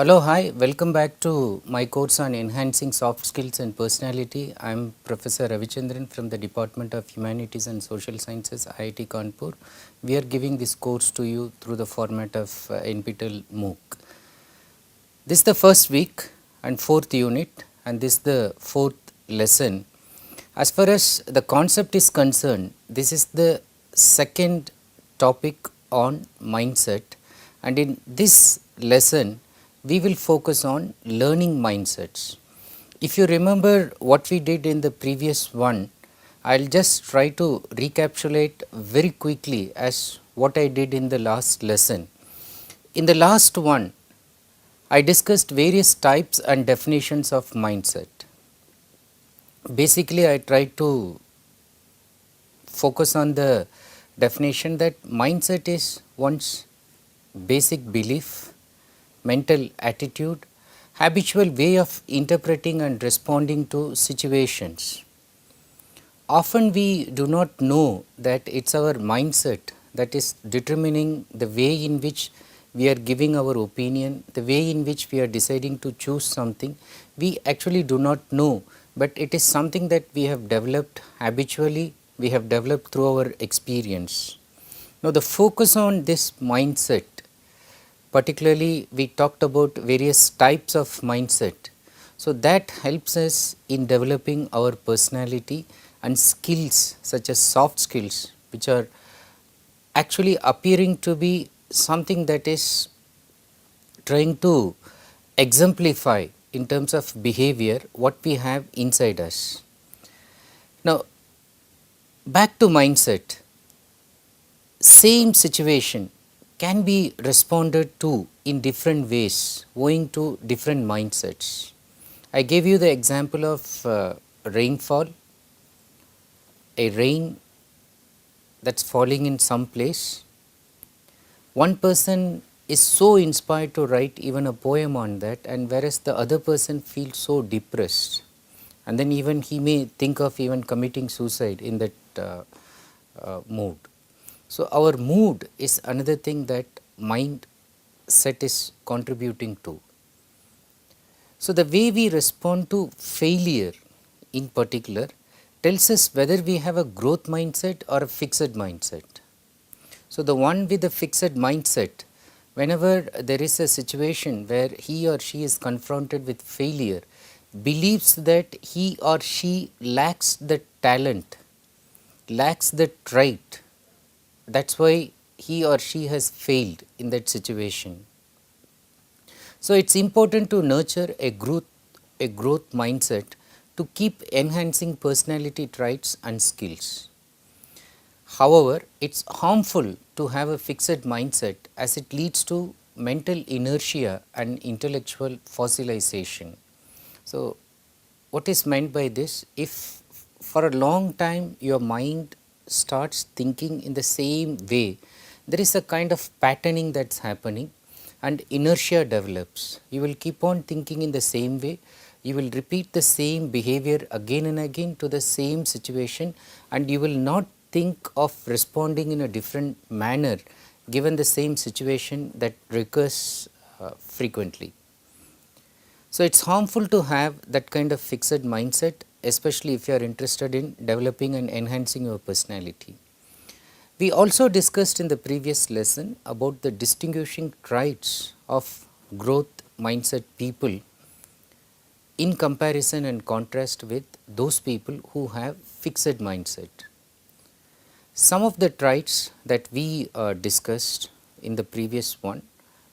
Hello, hi, welcome back to my course on enhancing soft skills and personality. I am Professor Ravichandran from the Department of Humanities and Social Sciences, IIT Kanpur. We are giving this course to you through the format of NPTEL MOOC. This is the first week and fourth unit, and this is the fourth lesson. As far as the concept is concerned, this is the second topic on mindset, and in this lesson we will focus on learning mindsets. If you remember what we did in the previous one, I will just try to recapitulate very quickly as what I did in the last lesson. In the last one, I discussed various types and definitions of mindset. Basically, I tried to focus on the definition that mindset is one's basic belief, mental attitude, habitual way of interpreting and responding to situations. Often we do not know that it's our mindset that is determining the way in which we are giving our opinion, the way in which we are deciding to choose something. We actually do not know, but it is something that we have developed habitually, we have developed through our experience. Now, the focus on this mindset, particularly we talked about various types of mindset. So, that helps us in developing our personality and skills such as soft skills, which are actually appearing to be something that is trying to exemplify in terms of behavior what we have inside us. Now, back to mindset, same situation can be responded to in different ways owing to different mindsets. I gave you the example of rainfall, a rain that's falling in some place. One person is so inspired to write even a poem on that, and whereas the other person feels so depressed, and then even he may think of even committing suicide in that mood. So, our mood is another thing that mindset is contributing to. So, the way we respond to failure in particular tells us whether we have a growth mindset or a fixed mindset. So, the one with a fixed mindset, whenever there is a situation where he or she is confronted with failure, believes that he or she lacks the talent, lacks the trait. That's why he or she has failed in that situation. So, it is important to nurture a growth mindset to keep enhancing personality traits and skills. However, it is harmful to have a fixed mindset as it leads to mental inertia and intellectual fossilization. So, what is meant by this? If for a long time your mind starts thinking in the same way, there is a kind of patterning that is happening and inertia develops. You will keep on thinking in the same way, you will repeat the same behavior again and again to the same situation, and you will not think of responding in a different manner given the same situation that recurs frequently. So, it is harmful to have that kind of fixed mindset, especially if you are interested in developing and enhancing your personality. We also discussed in the previous lesson about the distinguishing traits of growth mindset people in comparison and contrast with those people who have fixed mindset. Some of the traits that we discussed in the previous one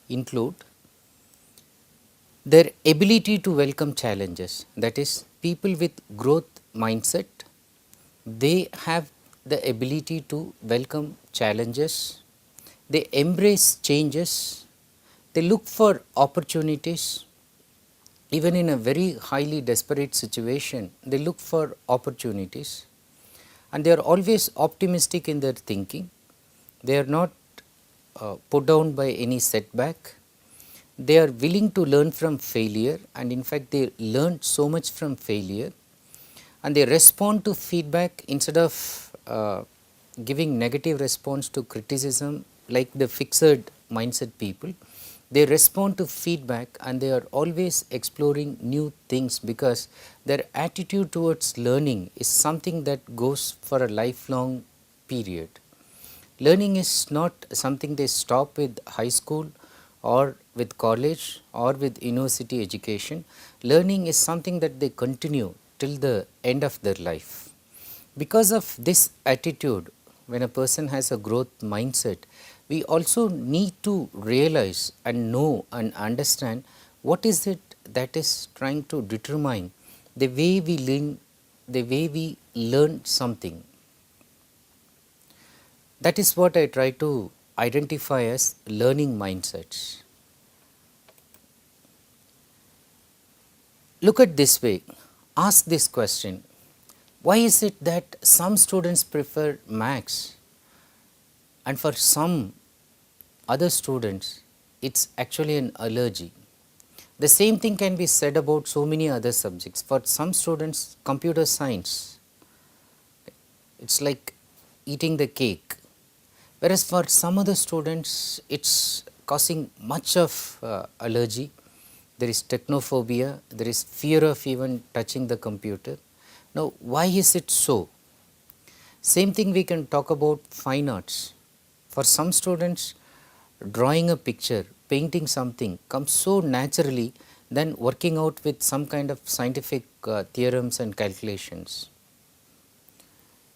include their ability to welcome challenges, that is, people with growth mindset, they have the ability to welcome challenges, they embrace changes, they look for opportunities. Even in a very highly desperate situation, they look for opportunities, and they are always optimistic in their thinking. They are not put down by any setback. They are willing to learn from failure, and in fact they learn so much from failure, and they respond to feedback instead of giving negative response to criticism like the fixed mindset people. They respond to feedback and they are always exploring new things because their attitude towards learning is something that goes for a lifelong period. Learning is not something they stop with high school or with college or with university education. Learning is something that they continue till the end of their life. Because of this attitude, when a person has a growth mindset, we also need to realize and know and understand what is it that is trying to determine the way we learn something. That is what I try to identify as learning mindsets. Look at this way, ask this question: why is it that some students prefer maths and for some other students it's actually an allergy? The same thing can be said about so many other subjects. For some students, computer science, it's like eating the cake, whereas for some other students it's causing much of allergy. There is technophobia, there is fear of even touching the computer. Now, why is it so? Same thing we can talk about fine arts. For some students, drawing a picture, painting something comes so naturally than working out with some kind of scientific theorems and calculations.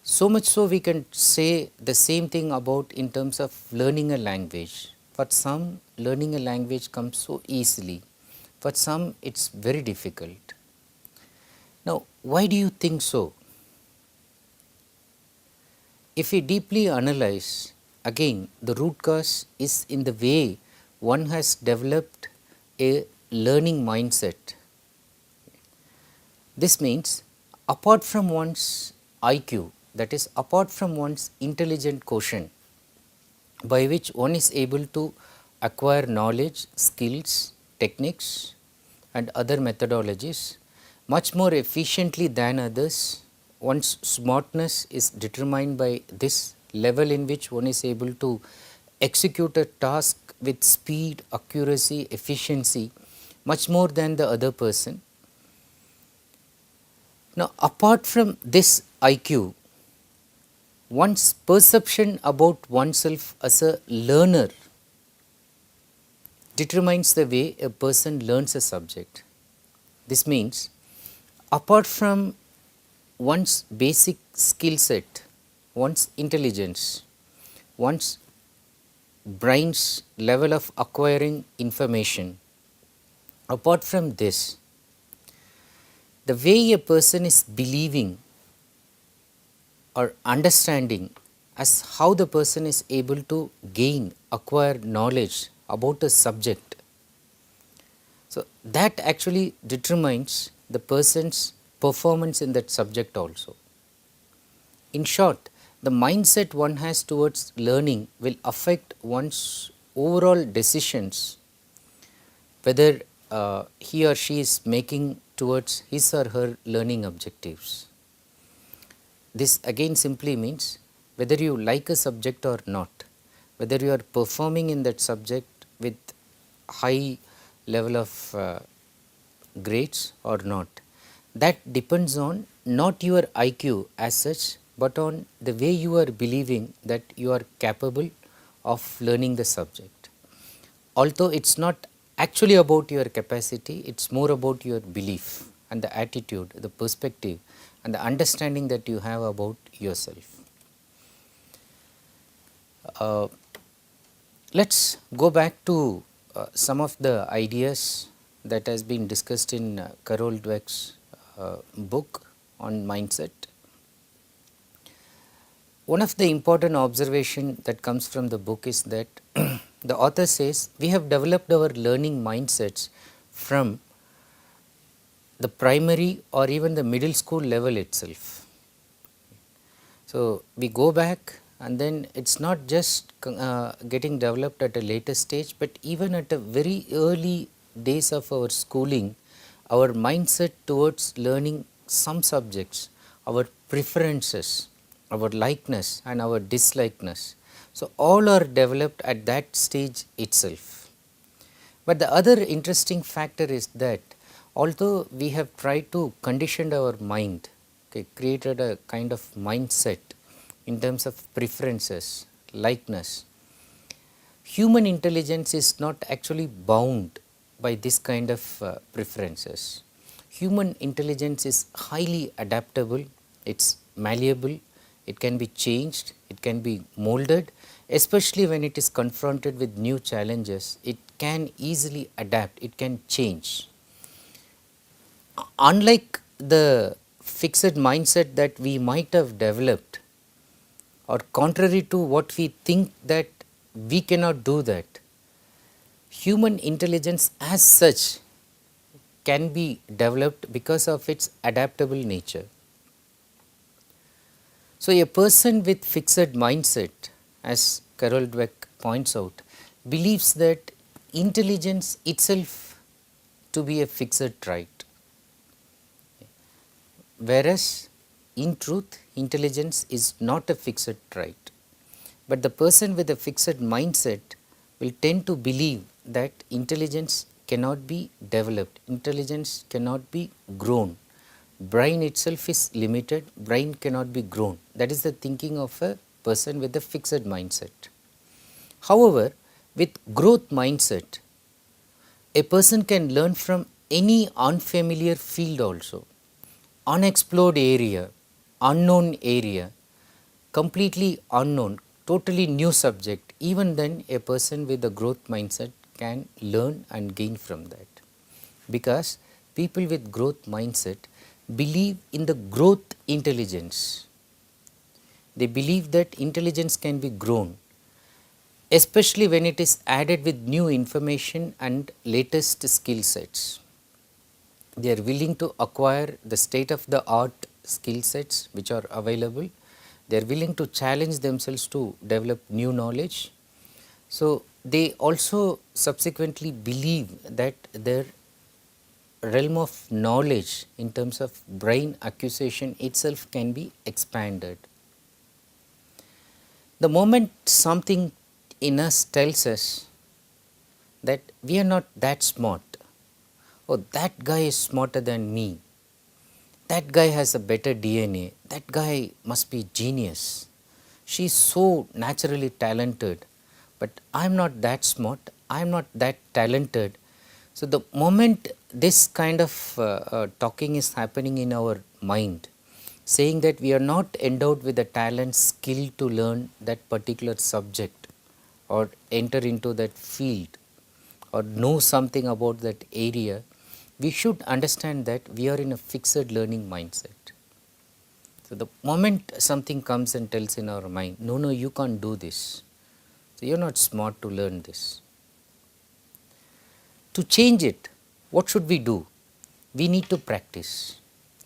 So much so we can say the same thing about in terms of learning a language. For some, learning a language comes so easily. For some, it's very difficult. Now, why do you think so? If we deeply analyze, again, the root cause is in the way one has developed a learning mindset. This means apart from one's IQ, that is apart from one's intelligent quotient, by which one is able to acquire knowledge, skills, techniques and other methodologies much more efficiently than others. One's smartness is determined by this level in which one is able to execute a task with speed, accuracy, efficiency much more than the other person. Now, apart from this IQ, one's perception about oneself as a learner determines the way a person learns a subject. This means apart from one's basic skill set, one's intelligence, one's brain's level of acquiring information, apart from this, the way a person is believing or understanding as how the person is able to gain, acquire knowledge about a subject. So, that actually determines the person's performance in that subject also. In short, the mindset one has towards learning will affect one's overall decisions, whether he or she is making towards his or her learning objectives. This again simply means whether you like a subject or not, whether you are performing in that subject with high level of grades or not, that depends on not your IQ as such, but on the way you are believing that you are capable of learning the subject. Although it is not actually about your capacity, it is more about your belief and the attitude, the perspective and the understanding that you have about yourself. Let us go back to some of the ideas that has been discussed in Carol Dweck's book on mindset. One of the important observation that comes from the book is that the author says we have developed our learning mindsets from the primary or even the middle school level itself. So, we go back and then it is not just getting developed at a later stage, but even at a very early days of our schooling, our mindset towards learning some subjects, our preferences, our likeness and our dislikeness. So, all are developed at that stage itself. But the other interesting factor is that although we have tried to condition our mind, okay, created a kind of mindset in terms of preferences, likeness, human intelligence is not actually bound by this kind of preferences. Human intelligence is highly adaptable, it is malleable, it can be changed, it can be molded, especially when it is confronted with new challenges, it can easily adapt, it can change. Unlike the fixed mindset that we might have developed, or contrary to what we think that we cannot do that, human intelligence as such can be developed because of its adaptable nature. So, a person with fixed mindset, as Carol Dweck points out, believes that intelligence itself to be a fixed trait, whereas in truth intelligence is not a fixed trait. But the person with a fixed mindset will tend to believe that intelligence cannot be developed, intelligence cannot be grown, brain itself is limited, brain cannot be grown. That is the thinking of a person with a fixed mindset. However, with growth mindset, a person can learn from any unfamiliar field also, unexplored area, unknown area, completely unknown, totally new subject. Even then a person with a growth mindset can learn and gain from that, because people with growth mindset believe in the growth intelligence. They believe that intelligence can be grown, especially when it is added with new information and latest skill sets. They are willing to acquire the state of the art skill sets which are available. They are willing to challenge themselves to develop new knowledge. So, they also subsequently believe that their realm of knowledge in terms of brain acquisition itself can be expanded. The moment something in us tells us that we are not that smart, oh, that guy is smarter than me, that guy has a better DNA, that guy must be genius, she is so naturally talented, but I am not that smart, I am not that talented. So, the moment this kind of talking is happening in our mind, saying that we are not endowed with the talent, skill to learn that particular subject or enter into that field or know something about that area, we should understand that we are in a fixed learning mindset. So, the moment something comes and tells in our mind, no, no, you can't do this, so you are not smart to learn this. To change it, what should we do? We need to practice.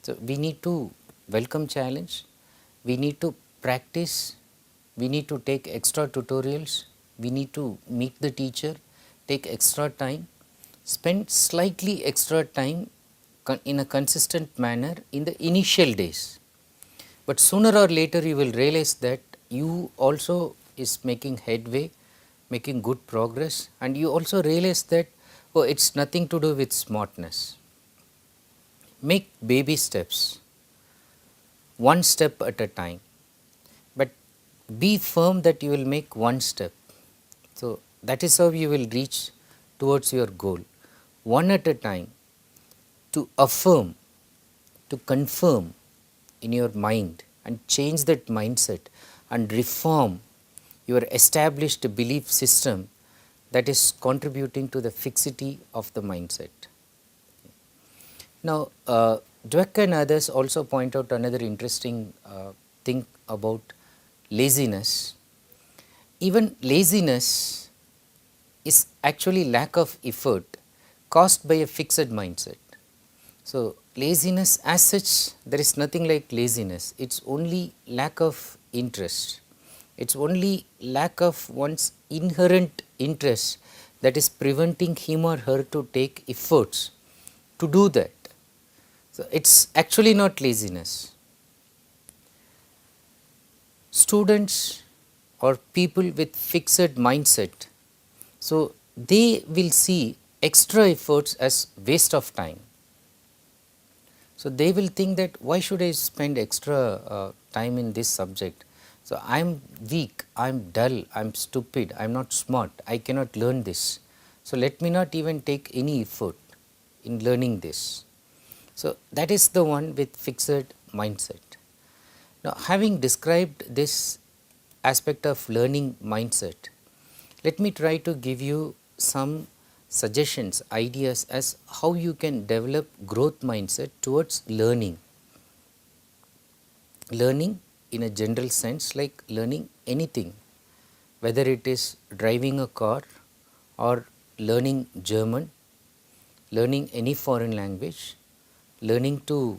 So, we need to welcome challenge, we need to practice, we need to take extra tutorials, we need to meet the teacher, take extra time, spend slightly extra time in a consistent manner in the initial days. But sooner or later you will realize that you also is making headway, making good progress, and you also realize that, oh, it is nothing to do with smartness. Make baby steps, one step at a time, but be firm that you will make one step. So, that is how you will reach towards your goal, one at a time, to affirm, to confirm in your mind and change that mindset and reform your established belief system that is contributing to the fixity of the mindset. Now, Dweck and others also point out another interesting thing about laziness. Even laziness is actually lack of effort caused by a fixed mindset. So, laziness as such, there is nothing like laziness, it is only lack of interest, it is only lack of one's inherent interest that is preventing him or her to take efforts to do that. So, it is actually not laziness. Students or people with fixed mindset, so they will see extra efforts as waste of time. So, they will think that why should I spend extra time in this subject? So, I am weak, I am dull, I am stupid, I am not smart, I cannot learn this. So, let me not even take any effort in learning this. So, that is the one with fixed mindset. Now, having described this aspect of learning mindset, let me try to give you some suggestions, ideas as how you can develop growth mindset towards learning. Learning in a general sense, like learning anything, whether it is driving a car or learning German, learning any foreign language, learning to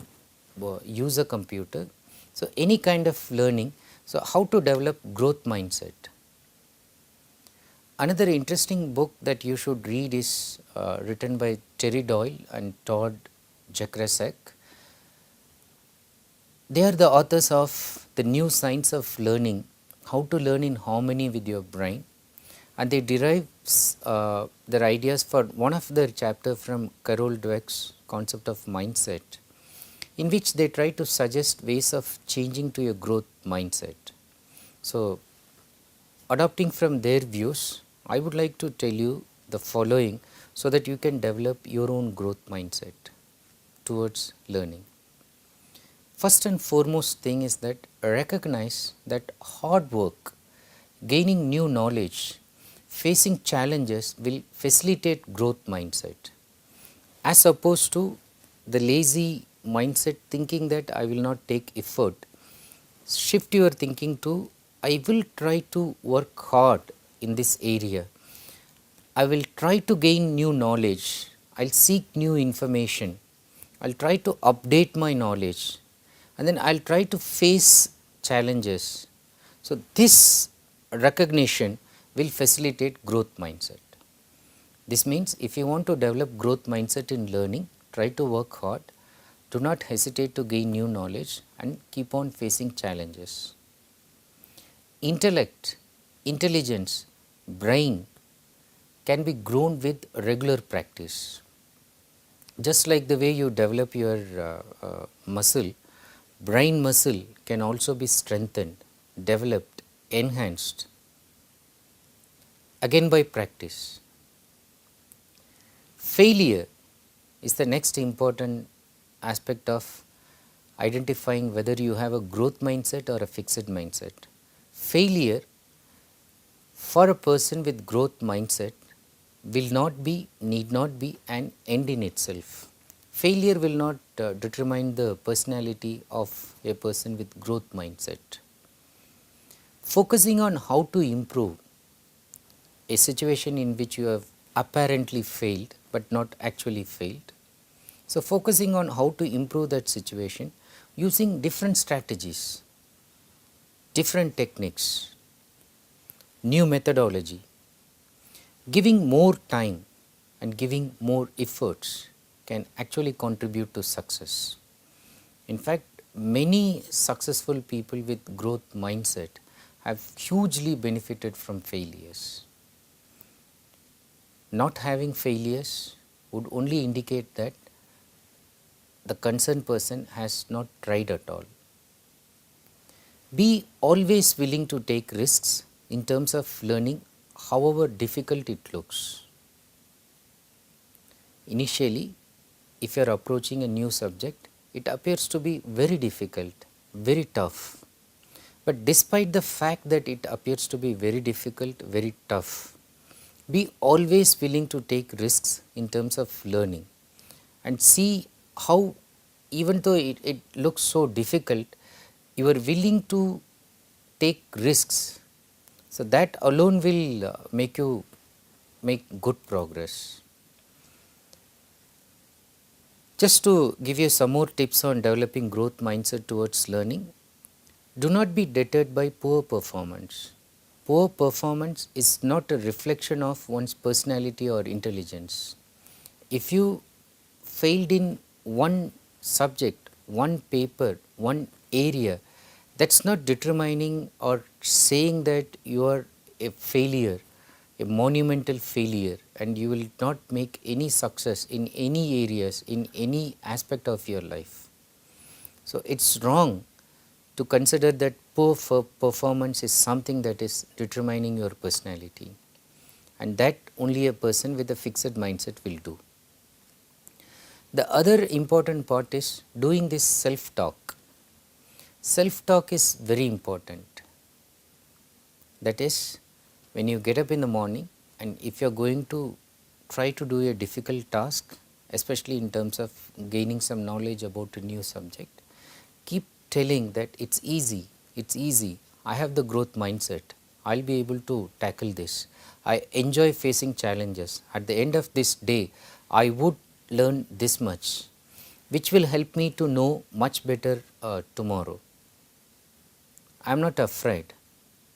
use a computer. So, any kind of learning. So, how to develop growth mindset? Another interesting book that you should read is written by Terry Doyle and Todd Jakrasek. They are the authors of The New Science of Learning, How to Learn in Harmony with Your Brain, and they derive their ideas for one of their chapters from Carol Dweck's concept of mindset, in which they try to suggest ways of changing to a growth mindset. So, adopting from their views, I would like to tell you the following so that you can develop your own growth mindset towards learning. First and foremost thing is that recognize that hard work, gaining new knowledge, facing challenges will facilitate growth mindset, as opposed to the lazy mindset thinking that I will not take effort. Shift your thinking to I will try to work hard in this area. I will try to gain new knowledge. I'll seek new information. I'll try to update my knowledge, and then I'll try to face challenges. So, this recognition will facilitate growth mindset. This means if you want to develop growth mindset in learning, try to work hard, do not hesitate to gain new knowledge and keep on facing challenges. Intellect, intelligence, brain can be grown with regular practice. Just like the way you develop your muscle, brain muscle can also be strengthened, developed, enhanced, again by practice. Failure is the next important aspect of identifying whether you have a growth mindset or a fixed mindset. Failure for a person with growth mindset will not be, need not be an end in itself. Failure will not determine the personality of a person with growth mindset. Focusing on how to improve a situation in which you have apparently failed but not actually failed. So, focusing on how to improve that situation using different strategies, different techniques, new methodology, giving more time and giving more efforts can actually contribute to success. In fact, many successful people with growth mindset have hugely benefited from failures. Not having failures would only indicate that the concerned person has not tried at all. Be always willing to take risks in terms of learning, however difficult it looks. Initially, if you are approaching a new subject, it appears to be very difficult, very tough. But despite the fact that it appears to be very difficult, very tough, be always willing to take risks in terms of learning and see how, even though it looks so difficult, you are willing to take risks. So, that alone will make you make good progress. Just to give you some more tips on developing growth mindset towards learning, do not be deterred by poor performance. Poor performance is not a reflection of one's personality or intelligence. If you failed in one subject, one paper, one area, that's not determining or saying that you are a failure. a monumental failure, and you will not make any success in any areas, in any aspect of your life. So, it is wrong to consider that poor performance is something that is determining your personality, and that only a person with a fixed mindset will do. The other important part is doing this self-talk. Self-talk is very important. That is, when you get up in the morning, and if you are going to try to do a difficult task, especially in terms of gaining some knowledge about a new subject, keep telling that it's easy, I have the growth mindset, I'll be able to tackle this, I enjoy facing challenges, at the end of this day I would learn this much, which will help me to know much better tomorrow. I am not afraid,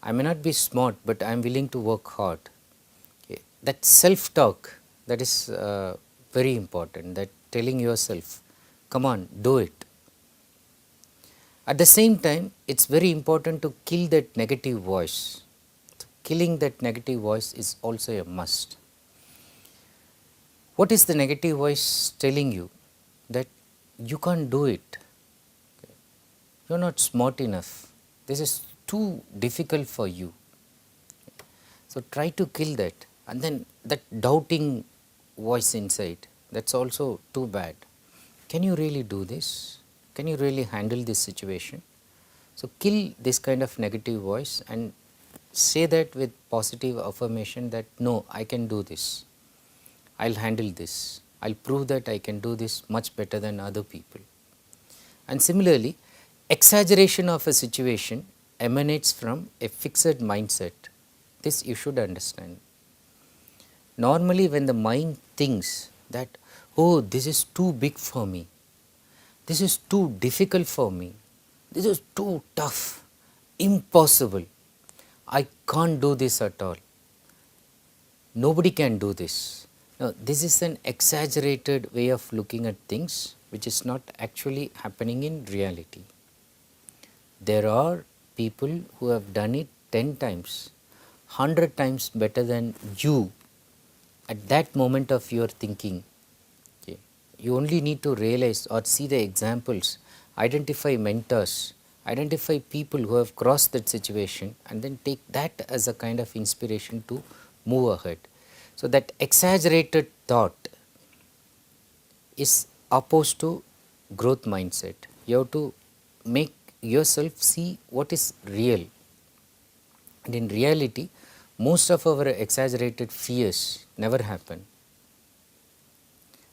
I may not be smart, but I am willing to work hard. Okay. That self-talk, that is very important, that telling yourself, come on, do it. At the same time, it is very important to kill that negative voice. So, killing that negative voice is also a must. What is the negative voice telling you? That you can't do it, you are not smart enough, this is too difficult for you. So, try to kill that, and then that doubting voice inside, that is also too bad. Can you really do this? Can you really handle this situation? So, kill this kind of negative voice and say that with positive affirmation that no, I can do this, I will handle this, I will prove that I can do this much better than other people. And similarly, exaggeration of a situation emanates from a fixed mindset. This you should understand. Normally, when the mind thinks that, oh, this is too big for me, this is too difficult for me, this is too tough, impossible, I can't do this at all, nobody can do this. Now, this is an exaggerated way of looking at things, which is not actually happening in reality. There are people who have done it 10 times, 100 times better than you at that moment of your thinking. Okay. You only need to realize or see the examples, identify mentors, identify people who have crossed that situation, and then take that as a kind of inspiration to move ahead. So, that exaggerated thought is opposed to growth mindset. You have to make yourself see what is real, and in reality most of our exaggerated fears never happen.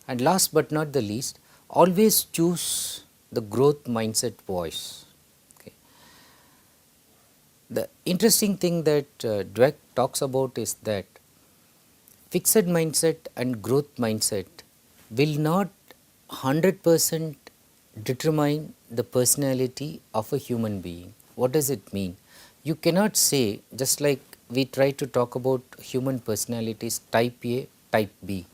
And last but not the least, always choose the growth mindset voice. Okay. The interesting thing that Dweck talks about is that fixed mindset and growth mindset will not 100% determine the personality of a human being. What does it mean? You cannot say, just like we try to talk about human personalities type A, type B.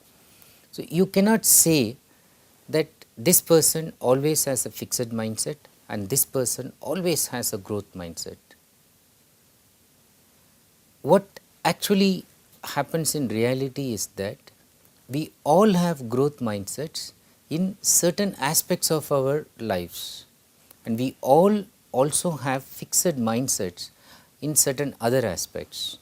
So, you cannot say that this person always has a fixed mindset and this person always has a growth mindset. What actually happens in reality is that we all have growth mindsets in certain aspects of our lives, and we all also have fixed mindsets in certain other aspects.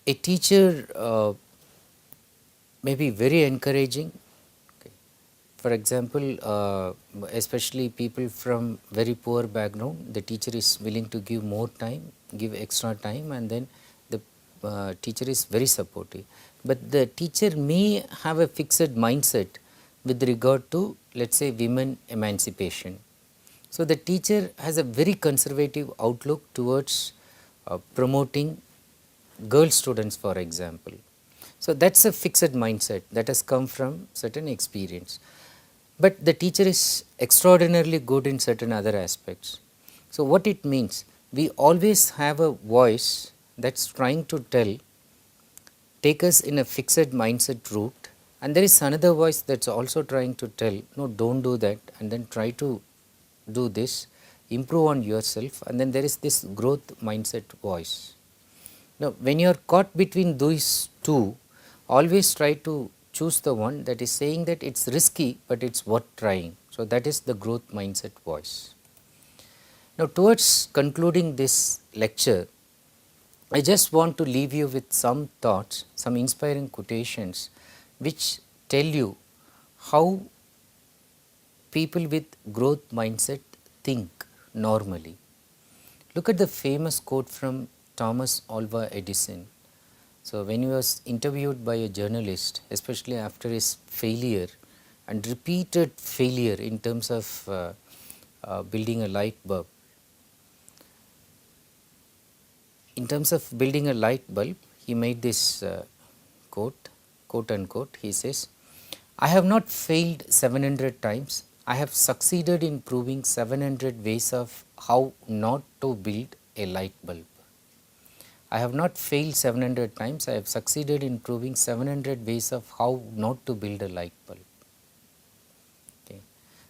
A teacher may be very encouraging. Okay. For example, especially people from very poor background, the teacher is willing to give more time, give extra time, and then the teacher is very supportive. But the teacher may have a fixed mindset with regard to, let us say, women emancipation. So, the teacher has a very conservative outlook towards promoting girl students, for example. So, that is a fixed mindset that has come from certain experience, but the teacher is extraordinarily good in certain other aspects. So, what it means? We always have a voice that is trying to take us in a fixed mindset route, and there is another voice that is also trying to tell, no, don't do that, and then try to do this, improve on yourself, and then there is this growth mindset voice. Now, when you are caught between these two, always try to choose the one that is saying that it's risky, but it's worth trying. So, that is the growth mindset voice. Now, towards concluding this lecture, I just want to leave you with some thoughts, some inspiring quotations which tell you how people with growth mindset think normally. Look at the famous quote from Thomas Alva Edison. So, when he was interviewed by a journalist, especially after his failure and repeated failure in terms of building a light bulb, he made this quote unquote, he says, I have not failed 700 times, I have succeeded in proving 700 ways of how not to build a light bulb. I have not failed 700 times, I have succeeded in proving 700 ways of how not to build a light bulb. Okay.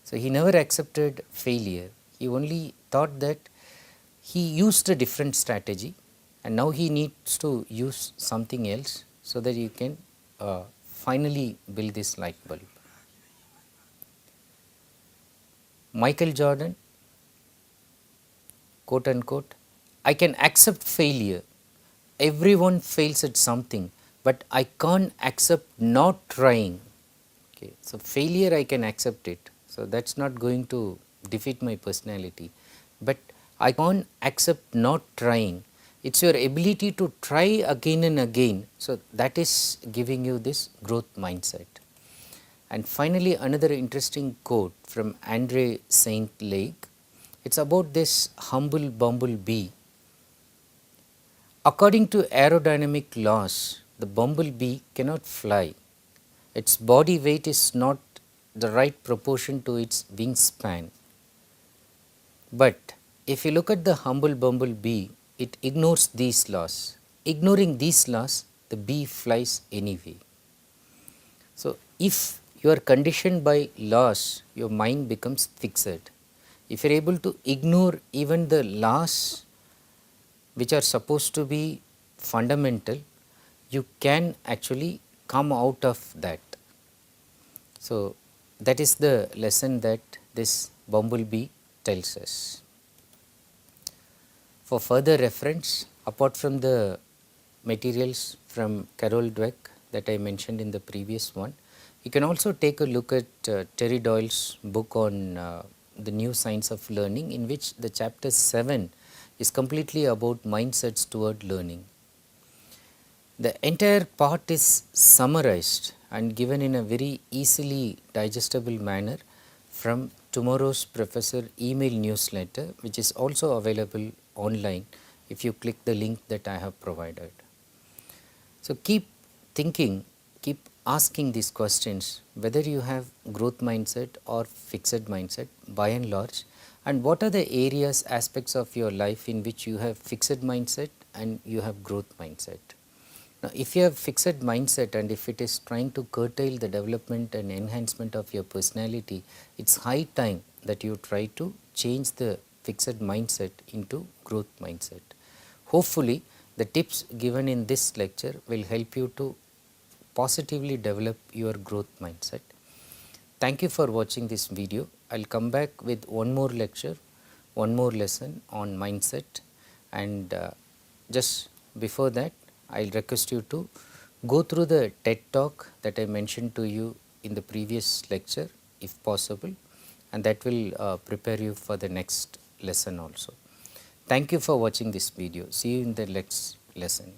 So, he never accepted failure, he only thought that he used a different strategy and now he needs to use something else so that you can finally build this light bulb. Michael Jordan, quote unquote, I can accept failure. Everyone fails at something, but I can't accept not trying. Okay. So, failure I can accept it. So, that is not going to defeat my personality, but I can't accept not trying. It is your ability to try again and again. So, that is giving you this growth mindset. And finally, another interesting quote from Andre Saint Lake. It is about this humble bumblebee. According to aerodynamic laws, the bumblebee cannot fly. Its body weight is not the right proportion to its wingspan. But if you look at the humble bumblebee, it ignores these laws. Ignoring these laws, the bee flies anyway. So, if you are conditioned by laws, your mind becomes fixed. If you are able to ignore even the laws which are supposed to be fundamental, you can actually come out of that. So, that is the lesson that this bumblebee tells us. For further reference, apart from the materials from Carol Dweck that I mentioned in the previous one, you can also take a look at Terry Doyle's book on the new science of learning, in which the chapter 7 is completely about mindsets toward learning. The entire part is summarized and given in a very easily digestible manner from tomorrow's professor email newsletter, which is also available online if you click the link that I have provided. So, keep thinking, keep asking these questions, whether you have growth mindset or fixed mindset by and large, and what are the areas, aspects of your life in which you have fixed mindset and you have growth mindset. Now, if you have fixed mindset and if it is trying to curtail the development and enhancement of your personality, it is high time that you try to change the fixed mindset into growth mindset. Hopefully, the tips given in this lecture will help you to positively develop your growth mindset. Thank you for watching this video. I will come back with one more lecture, one more lesson on mindset, and just before that, I will request you to go through the TED talk that I mentioned to you in the previous lecture if possible, and that will prepare you for the next lesson also. Thank you for watching this video. See you in the next lesson.